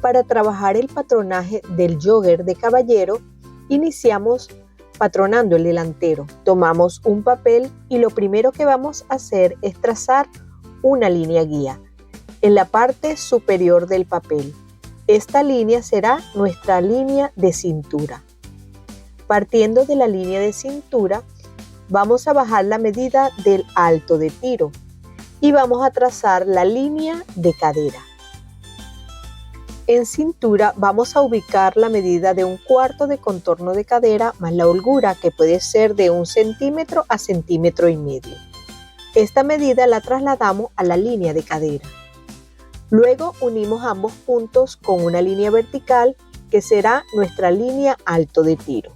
Para trabajar el patronaje del jogger de caballero, iniciamos patronando el delantero. Tomamos un papel y lo primero que vamos a hacer es trazar una línea guía en la parte superior del papel. Esta línea será nuestra línea de cintura. Partiendo de la línea de cintura, vamos a bajar la medida del alto de tiro y vamos a trazar la línea de cadera. En cintura vamos a ubicar la medida de 1/4 de contorno de cadera más la holgura, que puede ser de 1 centímetro a 1,5 centímetros. Esta medida la trasladamos a la línea de cadera. Luego unimos ambos puntos con una línea vertical que será nuestra línea alto de tiro.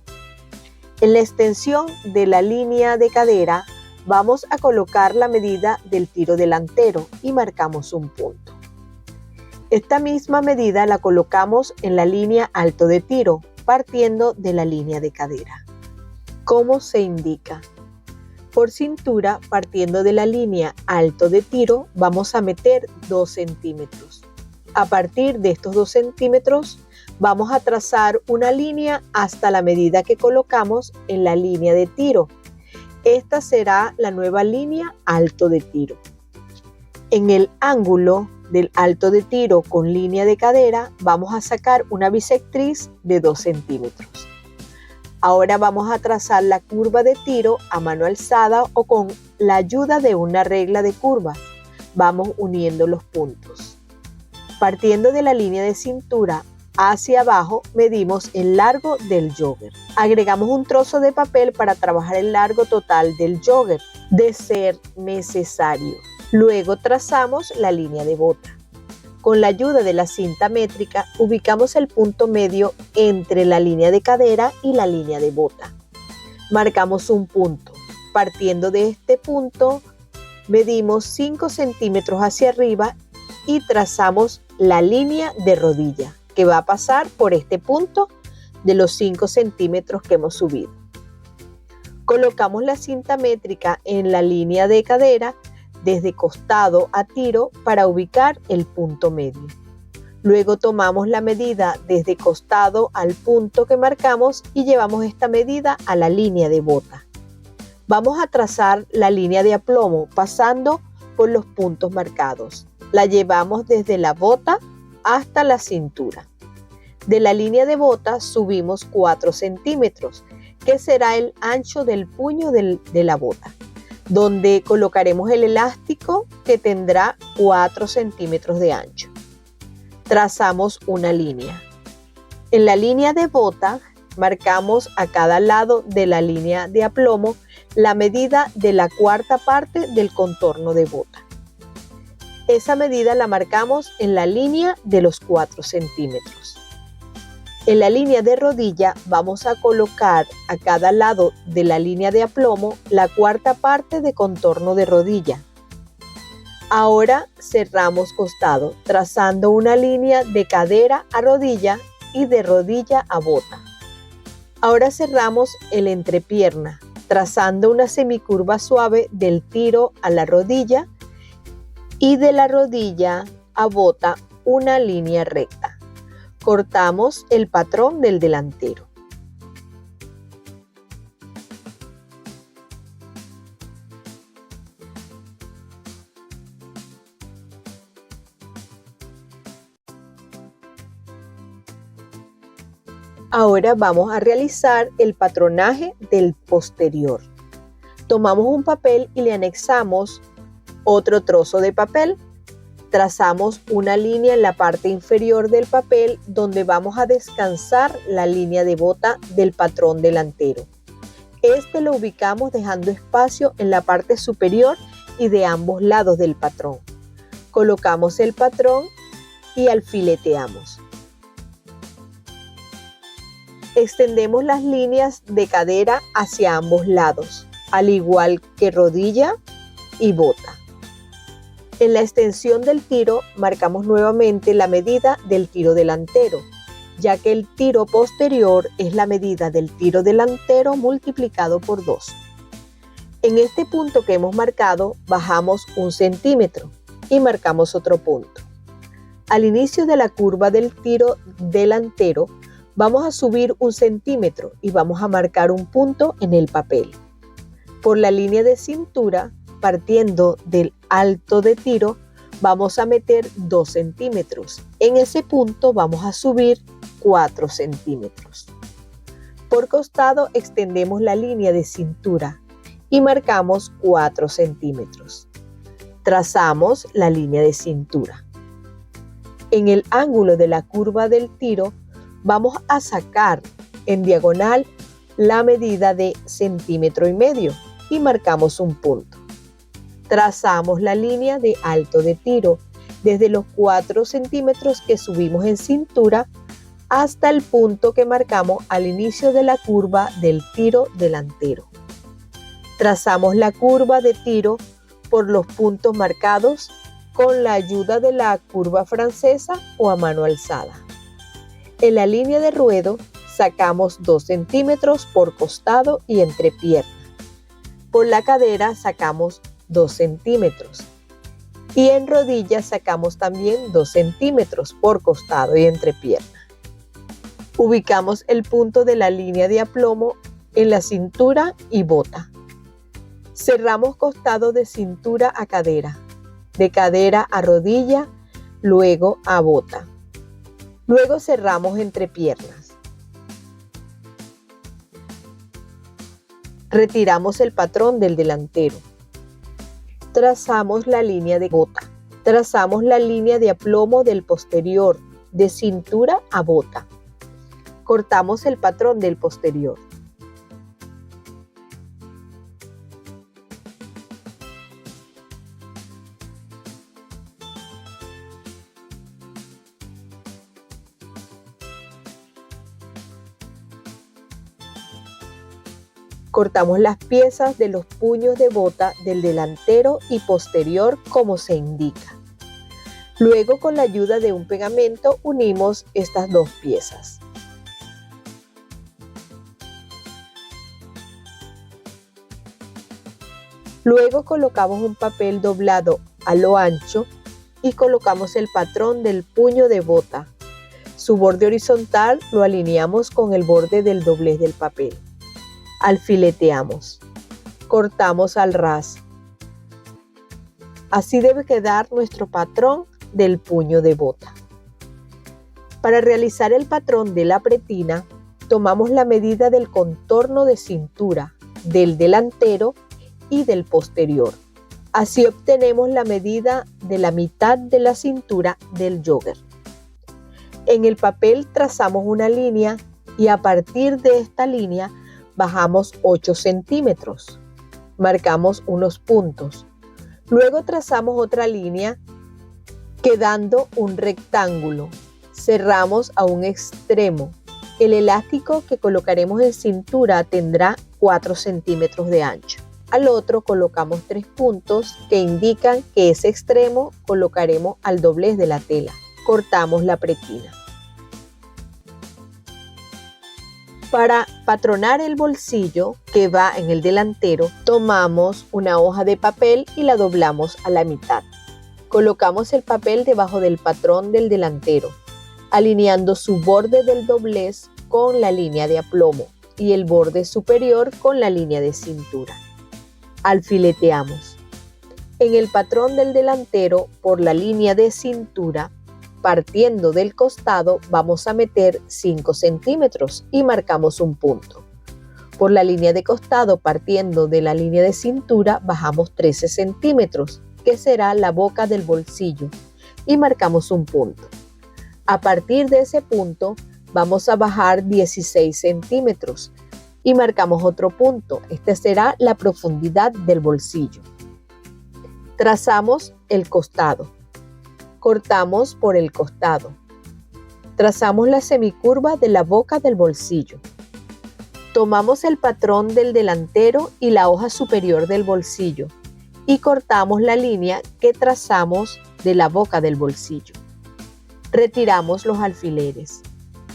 En la extensión de la línea de cadera vamos a colocar la medida del tiro delantero y marcamos un punto. Esta misma medida la colocamos en la línea alto de tiro, partiendo de la línea de cadera. ¿Cómo se indica? Por cintura, partiendo de la línea alto de tiro, vamos a meter 2 centímetros. A partir de estos 2 centímetros, vamos a trazar una línea hasta la medida que colocamos en la línea de tiro. Esta será la nueva línea alto de tiro. En el ángulo del alto de tiro con línea de cadera, vamos a sacar una bisectriz de 2 centímetros. Ahora vamos a trazar la curva de tiro a mano alzada o con la ayuda de una regla de curvas. Vamos uniendo los puntos. Partiendo de la línea de cintura hacia abajo, medimos el largo del jogger. Agregamos un trozo de papel para trabajar el largo total del jogger, de ser necesario. Luego trazamos la línea de bota. Con la ayuda de la cinta métrica, ubicamos el punto medio entre la línea de cadera y la línea de bota. Marcamos un punto. Partiendo de este punto, medimos 5 centímetros hacia arriba y trazamos la línea de rodilla, que va a pasar por este punto de los 5 centímetros que hemos subido. Colocamos la cinta métrica en la línea de cadera desde costado a tiro para ubicar el punto medio. Luego tomamos la medida desde costado al punto que marcamos y llevamos esta medida a la línea de bota. Vamos a trazar la línea de aplomo pasando por los puntos marcados. La llevamos desde la bota hasta la cintura. De la línea de bota subimos 4 centímetros, que será el ancho del puño de la bota, donde colocaremos el elástico, que tendrá 4 centímetros de ancho. Trazamos una línea. En la línea de bota marcamos a cada lado de la línea de aplomo la medida de la 1/4 parte del contorno de bota. Esa medida la marcamos en la línea de los 4 centímetros. En la línea de rodilla vamos a colocar a cada lado de la línea de aplomo la 1/4 parte de contorno de rodilla. Ahora cerramos costado, trazando una línea de cadera a rodilla y de rodilla a bota. Ahora cerramos el entrepierna, trazando una semicurva suave del tiro a la rodilla y de la rodilla a bota una línea recta. Cortamos el patrón del delantero. Ahora vamos a realizar el patronaje del posterior. Tomamos un papel y le anexamos otro trozo de papel. Trazamos una línea en la parte inferior del papel donde vamos a descansar la línea de bota del patrón delantero. Este lo ubicamos dejando espacio en la parte superior y de ambos lados del patrón. Colocamos el patrón y alfileteamos. Extendemos las líneas de cadera hacia ambos lados, al igual que rodilla y bota. En la extensión del tiro marcamos nuevamente la medida del tiro delantero ya que el tiro posterior es la medida del tiro delantero multiplicado por 2. En este punto que hemos marcado, bajamos 1 centímetro y marcamos otro punto. Al inicio de la curva del tiro delantero, vamos a subir 1 centímetro y vamos a marcar un punto en el papel. Por la línea de cintura, partiendo del alto de tiro, vamos a meter 2 centímetros. En ese punto vamos a subir 4 centímetros. Por costado extendemos la línea de cintura y marcamos 4 centímetros. Trazamos la línea de cintura. En el ángulo de la curva del tiro vamos a sacar en diagonal la medida de 1,5 centímetros y marcamos un punto. Trazamos la línea de alto de tiro desde los 4 centímetros que subimos en cintura hasta el punto que marcamos al inicio de la curva del tiro delantero. Trazamos la curva de tiro por los puntos marcados con la ayuda de la curva francesa o a mano alzada. En la línea de ruedo sacamos 2 centímetros por costado y entrepierna. Por la cadera sacamos 2 centímetros. Y en rodilla sacamos también 2 centímetros por costado y entrepierna. Ubicamos el punto de la línea de aplomo en la cintura y bota. Cerramos costado de cintura a cadera, de cadera a rodilla, luego a bota. Luego cerramos entrepiernas. Retiramos el patrón del delantero. Trazamos la línea de bota. Trazamos la línea de aplomo del posterior, de cintura a bota. Cortamos el patrón del posterior. Cortamos las piezas de los puños de bota del delantero y posterior como se indica. Luego, con la ayuda de un pegamento, unimos estas dos piezas. Luego colocamos un papel doblado a lo ancho y colocamos el patrón del puño de bota. Su borde horizontal lo alineamos con el borde del doblez del papel. Alfileteamos. Cortamos al ras. Así debe quedar nuestro patrón del puño de bota. Para realizar el patrón de la pretina, tomamos la medida del contorno de cintura, del delantero y del posterior. Así obtenemos la medida de la mitad de la cintura del jogger. En el papel trazamos una línea y a partir de esta línea bajamos 8 centímetros. Marcamos unos puntos. Luego trazamos otra línea quedando un rectángulo. Cerramos a un extremo. El elástico que colocaremos en cintura tendrá 4 centímetros de ancho. Al otro colocamos 3 puntos que indican que ese extremo colocaremos al doblez de la tela. Cortamos la pretina. Para patronar el bolsillo que va en el delantero, tomamos una hoja de papel y la doblamos a la mitad. Colocamos el papel debajo del patrón del delantero, alineando su borde del doblez con la línea de aplomo y el borde superior con la línea de cintura. Alfileteamos. En el patrón del delantero, por la línea de cintura, partiendo del costado, vamos a meter 5 centímetros y marcamos un punto. Por la línea de costado, partiendo de la línea de cintura, bajamos 13 centímetros, que será la boca del bolsillo, y marcamos un punto. A partir de ese punto, vamos a bajar 16 centímetros y marcamos otro punto. Este será la profundidad del bolsillo. Trazamos el costado. Cortamos por el costado. Trazamos la semicurva de la boca del bolsillo. Tomamos el patrón del delantero y la hoja superior del bolsillo y cortamos la línea que trazamos de la boca del bolsillo. Retiramos los alfileres.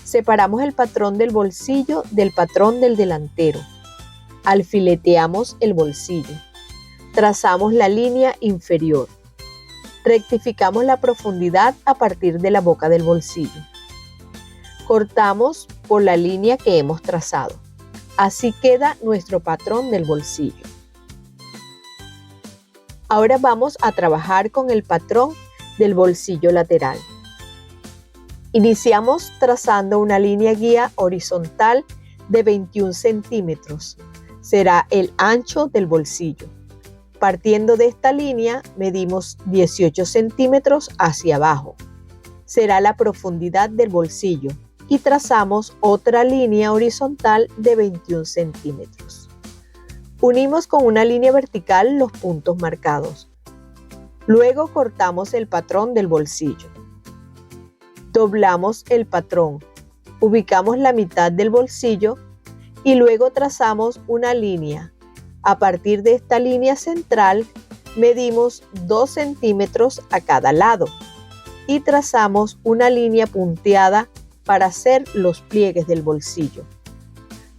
Separamos el patrón del bolsillo del patrón del delantero. Alfileteamos el bolsillo. Trazamos la línea inferior. Rectificamos la profundidad a partir de la boca del bolsillo. Cortamos por la línea que hemos trazado. Así queda nuestro patrón del bolsillo. Ahora vamos a trabajar con el patrón del bolsillo lateral. Iniciamos trazando una línea guía horizontal de 21 centímetros. Será el ancho del bolsillo. Partiendo de esta línea, medimos 18 centímetros hacia abajo. Será la profundidad del bolsillo y trazamos otra línea horizontal de 21 centímetros. Unimos con una línea vertical los puntos marcados. Luego cortamos el patrón del bolsillo. Doblamos el patrón, ubicamos la mitad del bolsillo y luego trazamos una línea. A partir de esta línea central, medimos 2 centímetros a cada lado y trazamos una línea punteada para hacer los pliegues del bolsillo.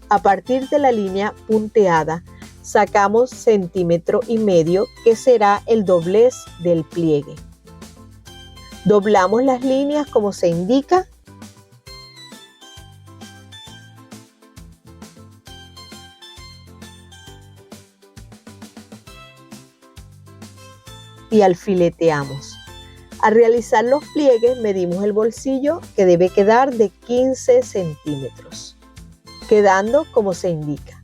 A partir de la línea punteada, sacamos 1,5 centímetros, que será el doblez del pliegue. Doblamos las líneas como se indica y alfileteamos. Al realizar los pliegues medimos el bolsillo, que debe quedar de 15 centímetros, quedando como se indica.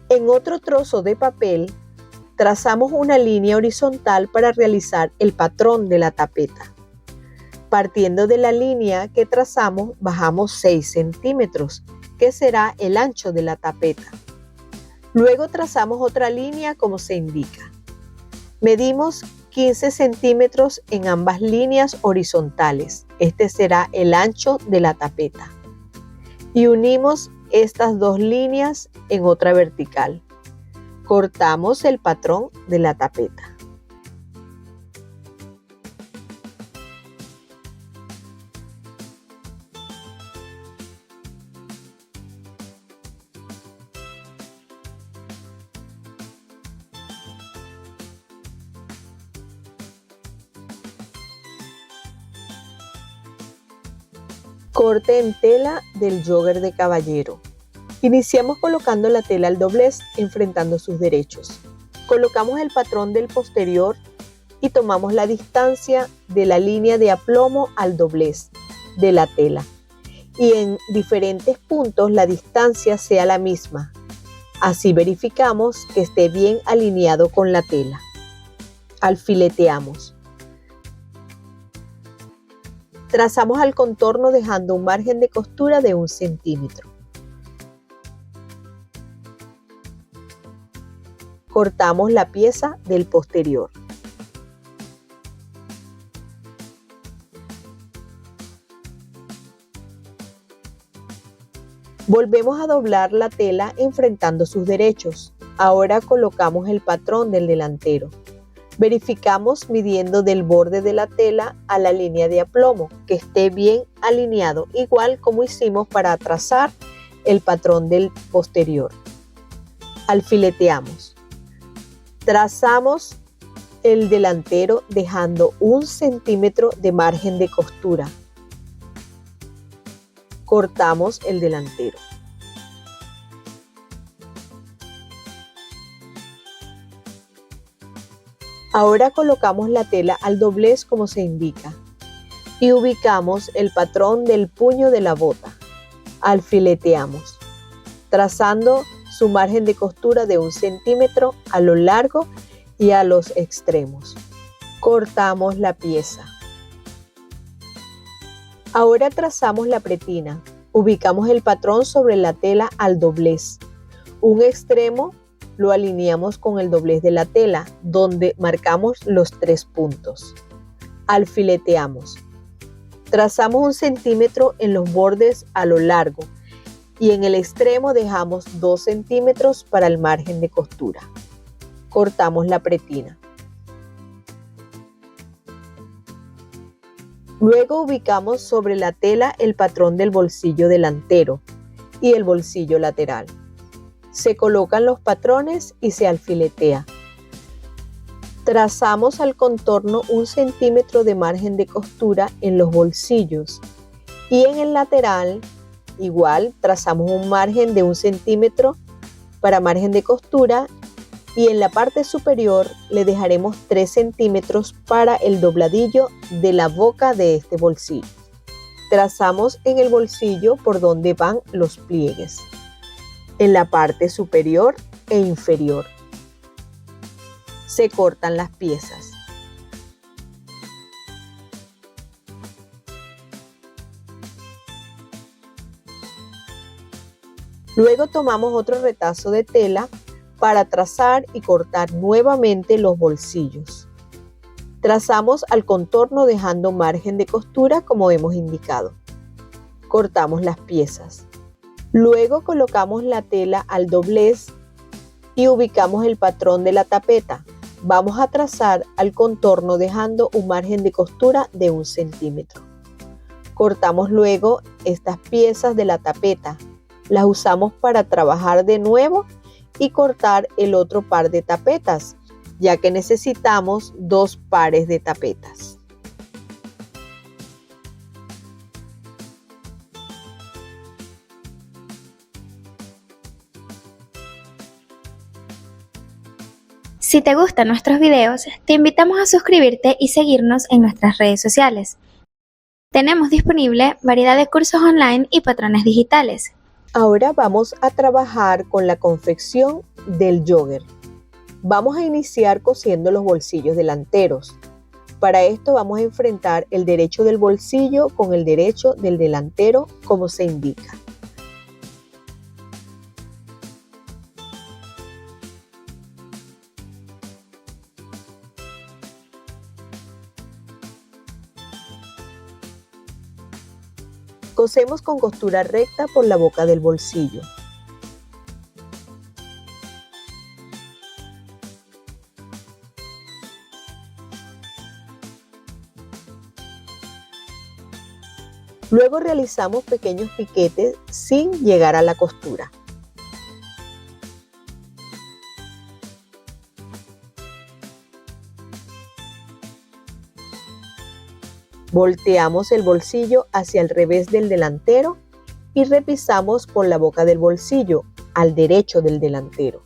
En otro trozo de papel trazamos una línea horizontal para realizar el patrón de la tapeta. Partiendo de la línea que trazamos, bajamos 6 centímetros, que será el ancho de la tapeta. Luego trazamos otra línea como se indica. Medimos 15 centímetros en ambas líneas horizontales. Este será el ancho de la tapeta. Y unimos estas dos líneas en otra vertical. Cortamos el patrón de la tapeta. Corte en tela del jogger de caballero. Iniciamos colocando la tela al doblez, enfrentando sus derechos. Colocamos el patrón del posterior y tomamos la distancia de la línea de aplomo al doblez de la tela. Y en diferentes puntos la distancia sea la misma. Así verificamos que esté bien alineado con la tela. Alfileteamos. Trazamos al contorno dejando un margen de costura de 1 centímetro. Cortamos la pieza del posterior. Volvemos a doblar la tela enfrentando sus derechos. Ahora colocamos el patrón del delantero. Verificamos midiendo del borde de la tela a la línea de aplomo, que esté bien alineado, igual como hicimos para trazar el patrón del posterior. Alfileteamos. Trazamos el delantero dejando 1 centímetro de margen de costura. Cortamos el delantero. Ahora colocamos la tela al doblez como se indica y ubicamos el patrón del puño de la bota. Alfileteamos, trazando su margen de costura de 1 centímetro a lo largo y a los extremos. Cortamos la pieza. Ahora trazamos la pretina. Ubicamos el patrón sobre la tela al doblez. Un extremo lo alineamos con el doblez de la tela, donde marcamos los 3 puntos. Alfileteamos. Trazamos 1 centímetro en los bordes a lo largo y en el extremo dejamos 2 centímetros para el margen de costura. Cortamos la pretina. Luego ubicamos sobre la tela el patrón del bolsillo delantero y el bolsillo lateral. Se colocan los patrones y se alfiletea. Trazamos al contorno 1 centímetro de margen de costura en los bolsillos y en el lateral igual trazamos un margen de 1 centímetro para margen de costura y en la parte superior le dejaremos 3 centímetros para el dobladillo de la boca de este bolsillo. Trazamos en el bolsillo por donde van los pliegues, en la parte superior e inferior. Se cortan las piezas. Luego tomamos otro retazo de tela para trazar y cortar nuevamente los bolsillos. Trazamos al contorno dejando margen de costura como hemos indicado. Cortamos las piezas. Luego colocamos la tela al doblez y ubicamos el patrón de la tapeta. Vamos a trazar al contorno dejando un margen de costura de 1 centímetro. Cortamos luego estas piezas de la tapeta. Las usamos para trabajar de nuevo y cortar el otro par de tapetas, ya que necesitamos 2 pares de tapetas. Si te gustan nuestros videos, te invitamos a suscribirte y seguirnos en nuestras redes sociales. Tenemos disponible variedad de cursos online y patrones digitales. Ahora vamos a trabajar con la confección del jogger. Vamos a iniciar cosiendo los bolsillos delanteros. Para esto vamos a enfrentar el derecho del bolsillo con el derecho del delantero como se indica. Cosemos con costura recta por la boca del bolsillo. Luego realizamos pequeños piquetes sin llegar a la costura. Volteamos el bolsillo hacia el revés del delantero y repisamos por la boca del bolsillo al derecho del delantero.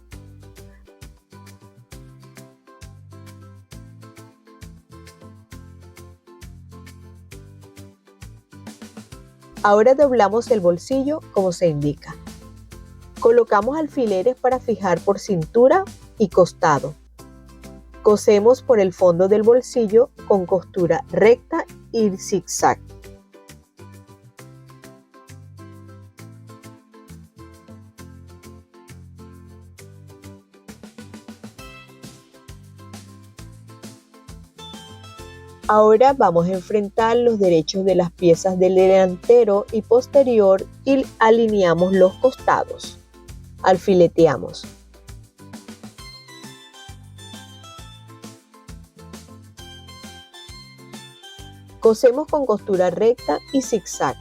Ahora doblamos el bolsillo como se indica. Colocamos alfileres para fijar por cintura y costado. Cosemos por el fondo del bolsillo con costura recta y zigzag. Ahora vamos a enfrentar los derechos de las piezas del delantero y posterior y alineamos los costados. Alfileteamos. Cosemos con costura recta y zigzag.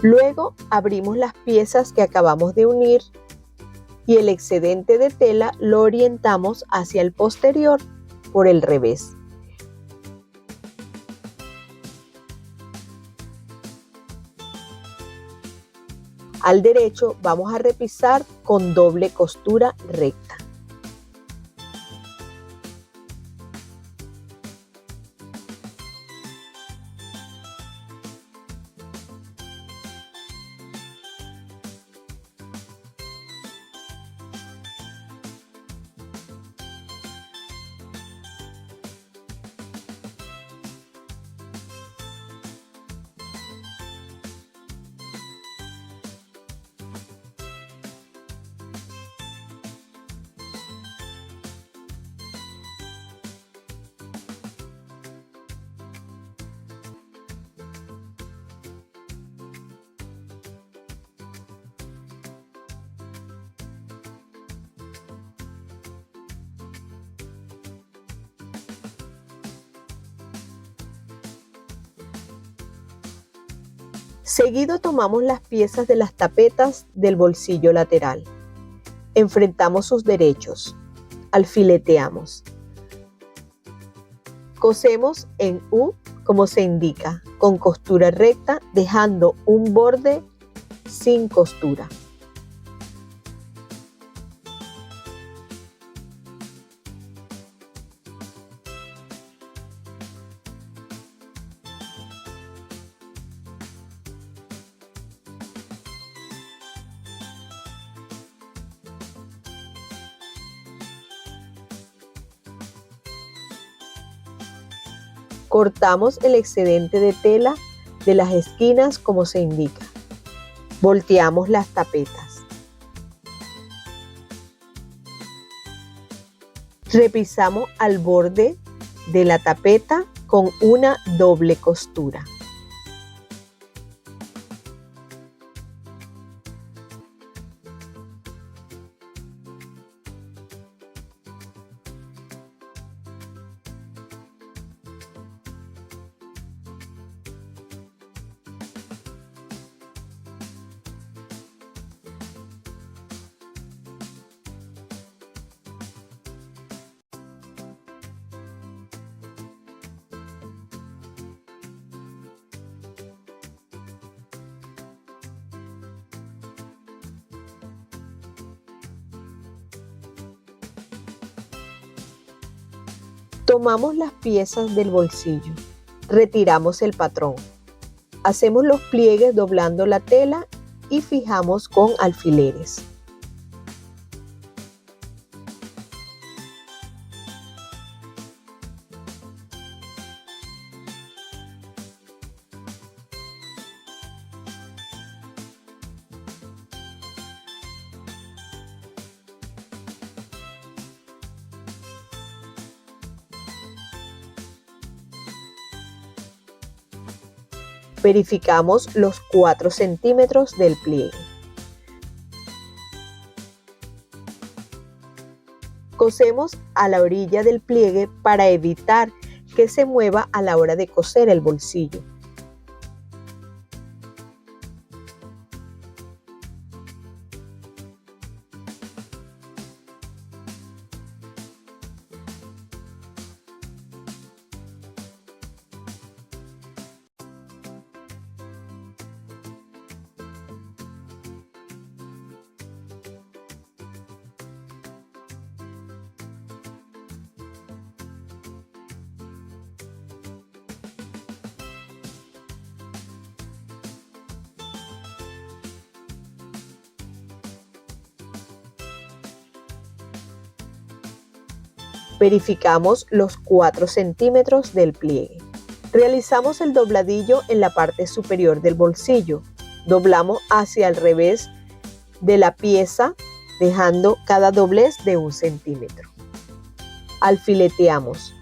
Luego abrimos las piezas que acabamos de unir y el excedente de tela lo orientamos hacia el posterior por el revés. Al derecho vamos a repisar con doble costura recta. Seguido tomamos las piezas de las tapetas del bolsillo lateral. Enfrentamos sus derechos. Alfileteamos. Cosemos en U como se indica, con costura recta, dejando un borde sin costura. Cortamos el excedente de tela de las esquinas como se indica. Volteamos las tapetas. Repisamos al borde de la tapeta con una doble costura. Tomamos las piezas del bolsillo, retiramos el patrón, hacemos los pliegues doblando la tela y fijamos con alfileres. Verificamos los 4 centímetros del pliegue. Cosemos a la orilla del pliegue para evitar que se mueva a la hora de coser el bolsillo. Verificamos los 4 centímetros del pliegue. Realizamos el dobladillo en la parte superior del bolsillo. Doblamos hacia el revés de la pieza, dejando cada doblez de 1 centímetro. Alfileteamos.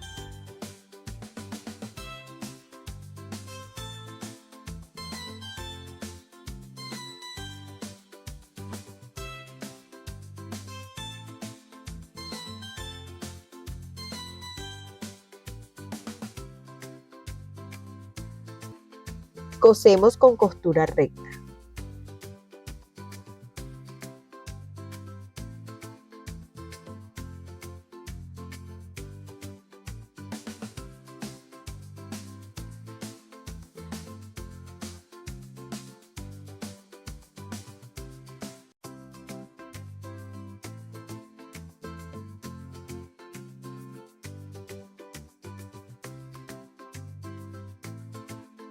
Cosemos con costura recta.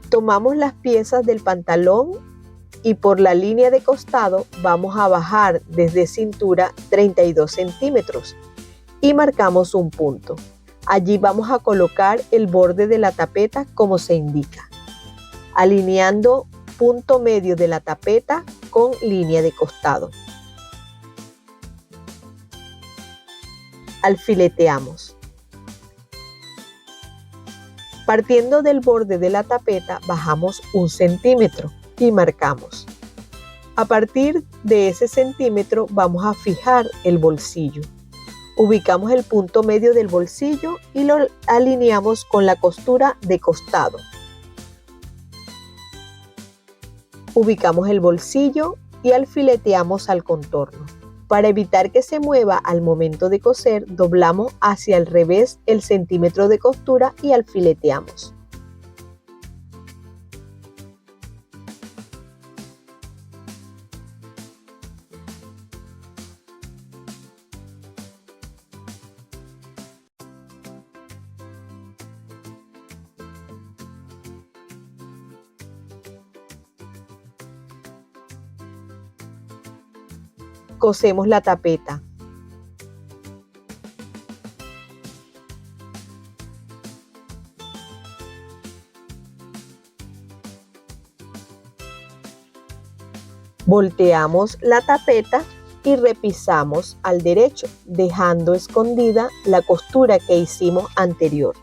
Tomamos las piezas del pantalón y por la línea de costado vamos a bajar desde cintura 32 centímetros y marcamos un punto. Allí vamos a colocar el borde de la tapeta como se indica, alineando punto medio de la tapeta con línea de costado. Alfileteamos. Partiendo del borde de la tapeta, bajamos 1 centímetro y marcamos. A partir de ese centímetro vamos a fijar el bolsillo. Ubicamos el punto medio del bolsillo y lo alineamos con la costura de costado. Ubicamos el bolsillo y alfileteamos al contorno. Para evitar que se mueva al momento de coser, doblamos hacia el revés el centímetro de costura y alfileteamos. Cosemos la tapeta. Volteamos la tapeta y repisamos al derecho, dejando escondida la costura que hicimos anterior.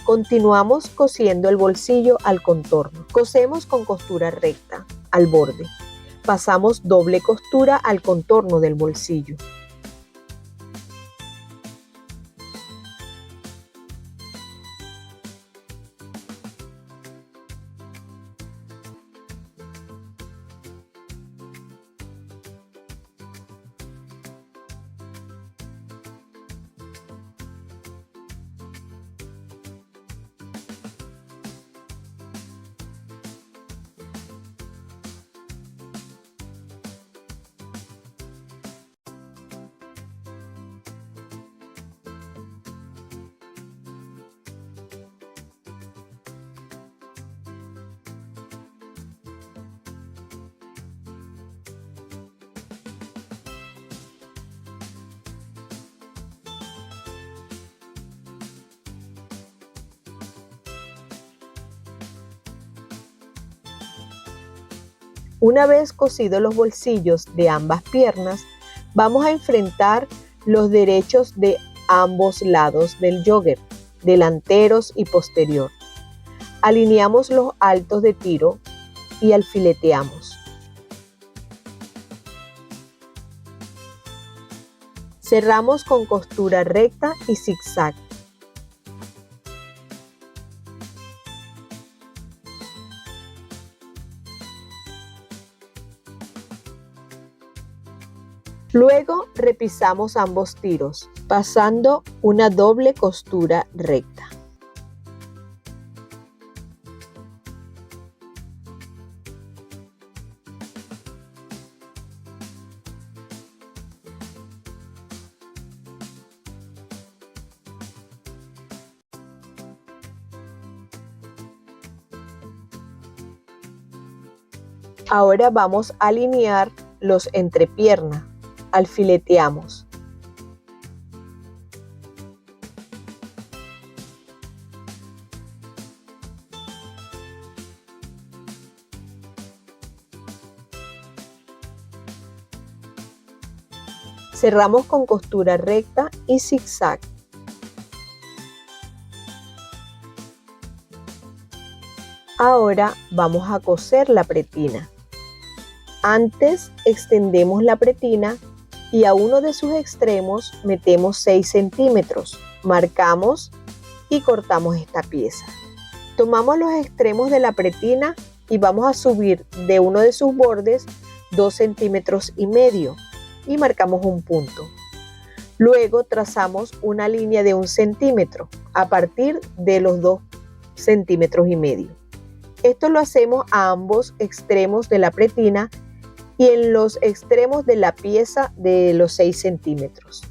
Continuamos cosiendo el bolsillo al contorno. Cosemos con costura recta al borde. Pasamos doble costura al contorno del bolsillo. Una vez cosidos los bolsillos de ambas piernas, vamos a enfrentar los derechos de ambos lados del jogger, delanteros y posterior. Alineamos los altos de tiro y alfileteamos. Cerramos con costura recta y zigzag. Luego repisamos ambos tiros, pasando una doble costura recta. Ahora vamos a alinear los entrepiernas. Alfileteamos. Cerramos con costura recta y zigzag. Ahora vamos a coser la pretina. Antes extendemos la pretina y a uno de sus extremos metemos 6 centímetros, marcamos y cortamos esta pieza. Tomamos los extremos de la pretina y vamos a subir de uno de sus bordes 2,5 centímetros y marcamos un punto. Luego trazamos una línea de 1 centímetro a partir de los 2,5 centímetros. Esto lo hacemos a ambos extremos de la pretina y en los extremos de la pieza de los 6 centímetros.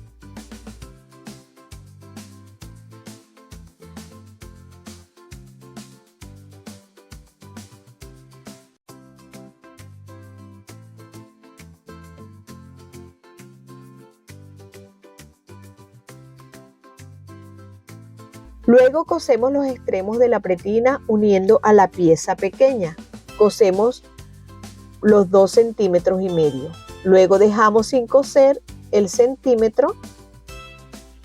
Luego cosemos los extremos de la pretina uniendo a la pieza pequeña. Cosemos los 2,5 centímetros. Luego dejamos sin coser el centímetro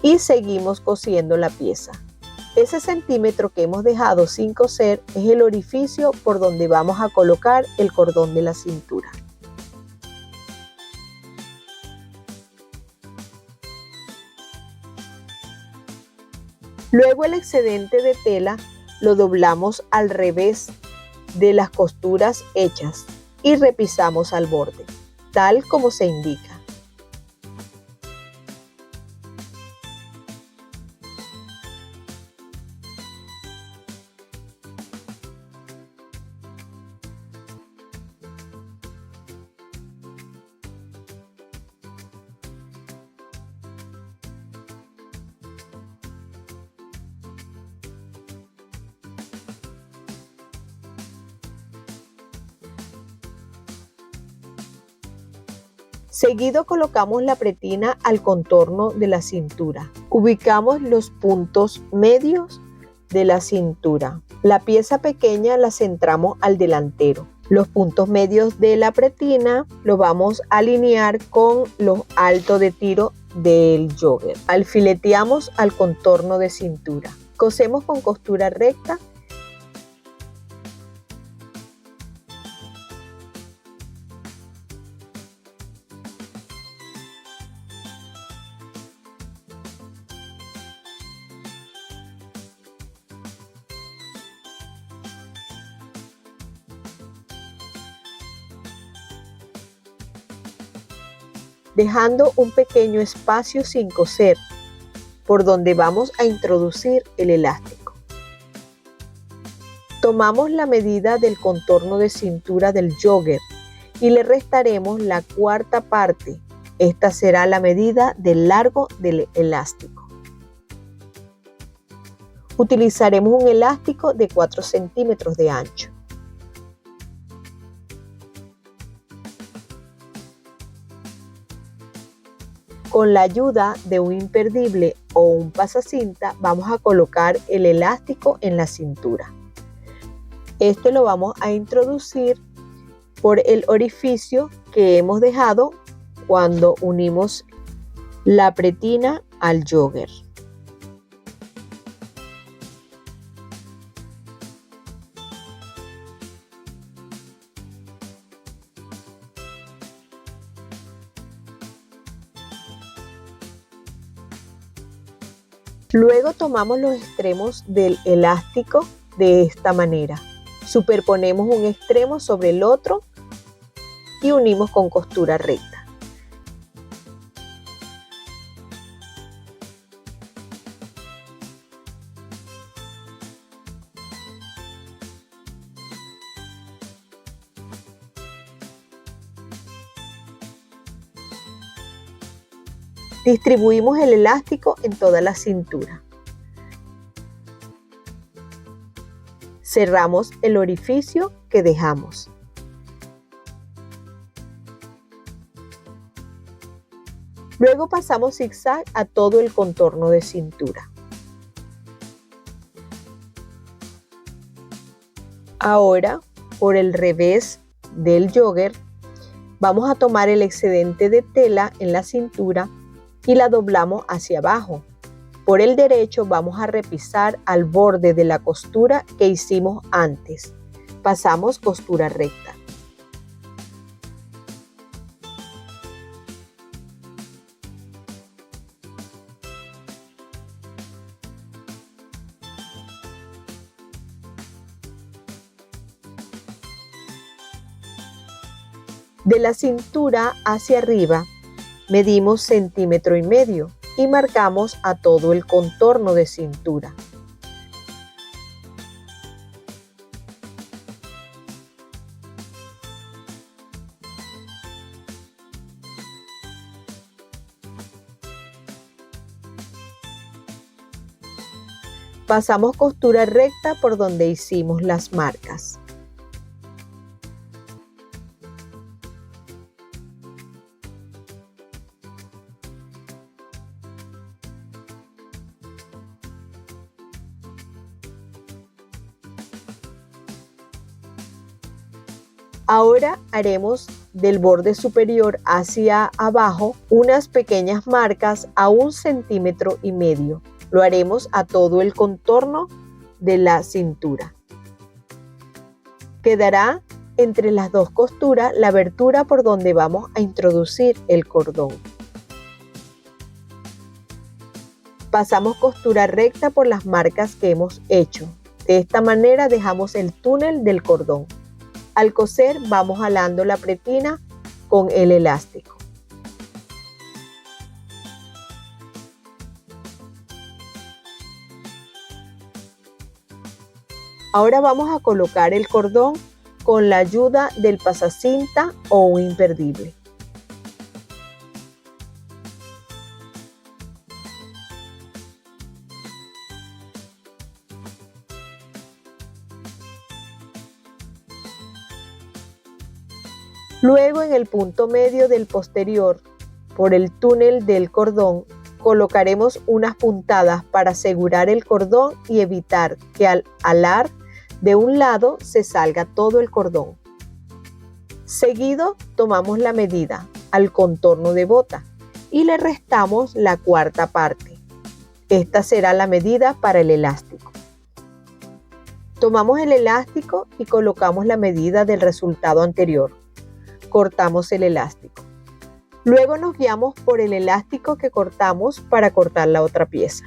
y seguimos cosiendo la pieza. Ese centímetro que hemos dejado sin coser es el orificio por donde vamos a colocar el cordón de la cintura. Luego el excedente de tela lo doblamos al revés de las costuras hechas y repisamos al borde, tal como se indica. Seguido colocamos la pretina al contorno de la cintura. Ubicamos los puntos medios de la cintura. La pieza pequeña la centramos al delantero. Los puntos medios de la pretina lo vamos a alinear con los altos de tiro del jogger. Alfileteamos al contorno de cintura. Cosemos con costura recta. Dejando un pequeño espacio sin coser, por donde vamos a introducir el elástico. Tomamos la medida del contorno de cintura del jogger y le restaremos la cuarta parte. Esta será la medida del largo del elástico. Utilizaremos un elástico de 4 centímetros de ancho. Con la ayuda de un imperdible o un pasacinta vamos a colocar el elástico en la cintura. Este lo vamos a introducir por el orificio que hemos dejado cuando unimos la pretina al jogger. Luego tomamos los extremos del elástico de esta manera. Superponemos un extremo sobre el otro y unimos con costura recta. Distribuimos el elástico en toda la cintura. Cerramos el orificio que dejamos. Luego pasamos zigzag a todo el contorno de cintura. Ahora, por el revés del jogger, vamos a tomar el excedente de tela en la cintura y la doblamos hacia abajo. Por el derecho vamos a repisar al borde de la costura que hicimos antes. Pasamos costura recta. De la cintura hacia arriba medimos 1,5 centímetros y marcamos a todo el contorno de cintura. Pasamos costura recta por donde hicimos las marcas. Ahora haremos del borde superior hacia abajo unas pequeñas marcas a 1,5 centímetros. Lo haremos a todo el contorno de la cintura. Quedará entre las dos costuras la abertura por donde vamos a introducir el cordón. Pasamos costura recta por las marcas que hemos hecho. De esta manera dejamos el túnel del cordón. Al coser vamos jalando la pretina con el elástico. Ahora vamos a colocar el cordón con la ayuda del pasacinta o un imperdible. Luego en el punto medio del posterior, por el túnel del cordón, colocaremos unas puntadas para asegurar el cordón y evitar que al alar de un lado se salga todo el cordón. Seguido tomamos la medida al contorno de bota y le restamos la cuarta parte. Esta será la medida para el elástico. Tomamos el elástico y colocamos la medida del resultado anterior. Cortamos el elástico. Luego nos guiamos por el elástico que cortamos para cortar la otra pieza.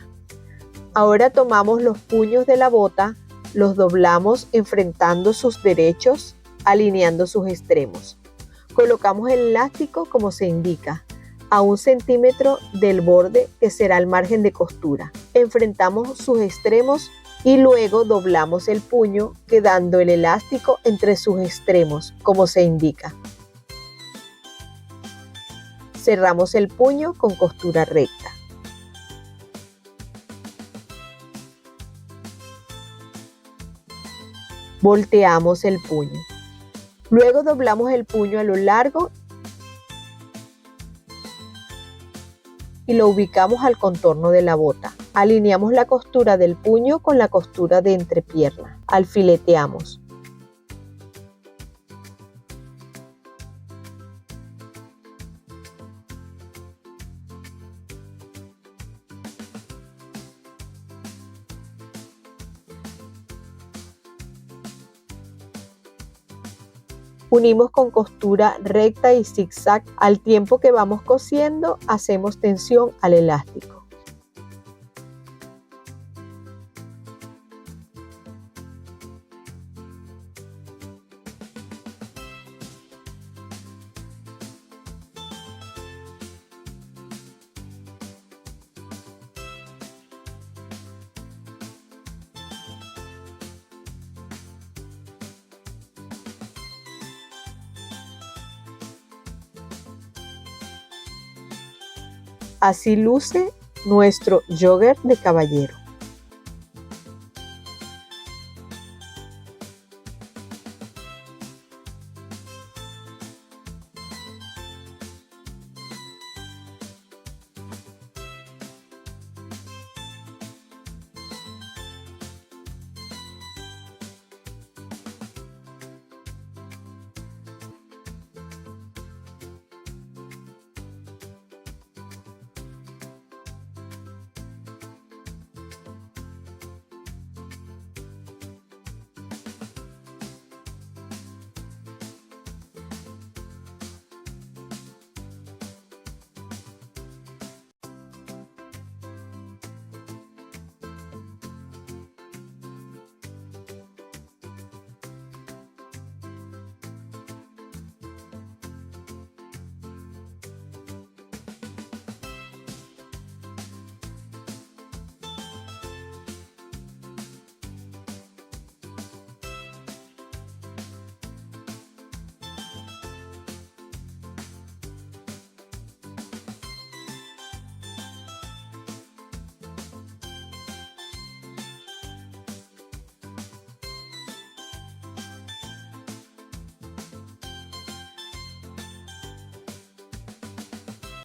Ahora tomamos los puños de la bota, los doblamos enfrentando sus derechos, alineando sus extremos. Colocamos el elástico como se indica, a 1 centímetro del borde que será el margen de costura. Enfrentamos sus extremos y luego doblamos el puño quedando el elástico entre sus extremos como se indica. Cerramos el puño con costura recta. Volteamos el puño. Luego doblamos el puño a lo largo y lo ubicamos al contorno de la bota. Alineamos la costura del puño con la costura de entrepierna. Alfileteamos. Unimos con costura recta y zigzag. Al tiempo que vamos cosiendo, hacemos tensión al elástico. Así luce nuestro jogger de caballero.